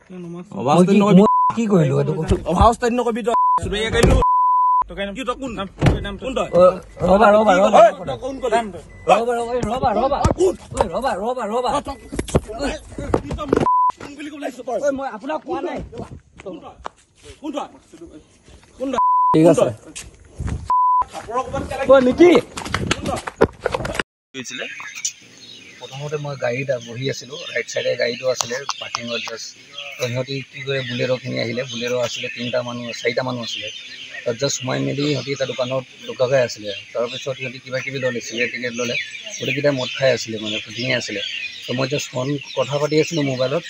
কি কৰিলো এইটো অভাৱস্থা নকবি তই চুৰিয়া কৰিলো কি তই কোন নাম কোন তই ৰবা ৰবা ৰবা কোন কলে ৰবা ৰবা ৰবা ৰবা ৰবা ৰবা কোন বুলি কলাইছ তই মই আপোনাক কোৱা নাই কোন তই কোন ঠিক আছে খাপৰৰ ক'বাত ঐ মিকি হৈছিলে প্ৰথমতে মই গাড়ীত বহি আছিলোঁ ৰাইট চাইডে গাড়ীটো আছিলে পাৰ্কিঙত জাষ্ট সিহঁতি কি কৰে বুলেৰ'খিনি আহিলে বুলেৰ' আছিলে 4টা মানুহ আছিলে তাত জাষ্ট সোমাই মেলি সিহঁতি এটা দোকানত লুকাই আছিলে তাৰপিছত সিহঁতি কিবা কিবি ল'লে চিগাৰেট টিকেট ল'লে গোটেইকেইটা মদ খাই আছিলে মানে শুটিঙে আছিলে তো মই জাষ্ট ফোন কথা পাতি আছিলোঁ মোবাইলত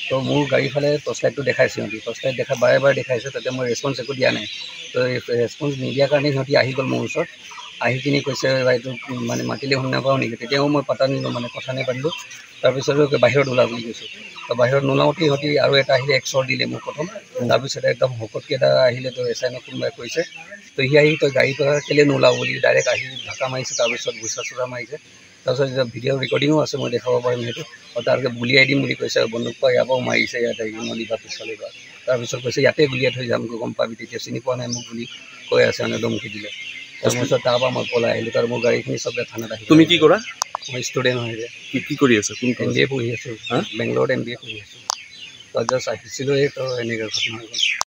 তো মোৰ গাড়ীৰ ফালে টৰ্চ লাইটটো দেখাইছে সিহঁতি টৰ্চ লাইট বাৰে বাৰে দেখাইছে তাতে মই ৰেছপন্স একো দিয়া নাই তো ৰেছপন্স নিদিয়াৰ কাৰণে সিহঁতি আহি গ'ল মোৰ ওচৰত আহি কিনি কৈছে বাইদেউ মানে মাতিলে শুনি নাপাওঁ নেকি তেতিয়াও মই পাতা নিলোঁ মানে কথা নাপাতিলোঁ তাৰপিছত বাহিৰত ওলা বুলি কৈছোঁ তো বাহিৰত নোলাওঁতে সিহঁতি আৰু এটা আহিলে এক্সৰ দিলে মোক প্ৰথম তাৰপিছতে একদম শকতকৈ এটা আহিলে তো এছাইনক কোনোবাই কৈছে তো সি আহি তই গাড়ীৰ পৰা কেলৈ নোলাও বুলি ডাইৰেক্ট আহি ঢাকা মাৰিছে তাৰপিছত গুচা চুচা মাৰিছে তাৰপিছত ভিডিঅ' ৰেকৰ্ডিঙো আছে মই দেখাব পাৰিম সেইটো আৰু তাৰপিছত গুলিয়াই দিম বুলি কৈছে বন্দুক পৰা ইয়াৰ পৰাও মাৰিছে ইয়াতে নদীবা পিছলৈ বা তাৰপিছত কৈছে ইয়াতে গুলিয়াই থৈ যাম গম পাবি তেতিয়া চিনি পোৱা নাই মোক বুলি কৈ আছে মানে ধমকি দিলে তাৰপিছত তাৰপৰা মই পলাই আহিলোঁ তাৰ মোৰ গাড়ীখিনি চবে থানাত আহিলোঁ তুমি কি কৰা মই ষ্টুডেণ্ট হয় যে কি কৰি আছা কোন MBA পঢ়ি আছোঁ বেংগলোৰত MBA পঢ়ি আছোঁ তই জাষ্ট আহিছিলোঁ তো এনেকৈ ঘটনা হ'ল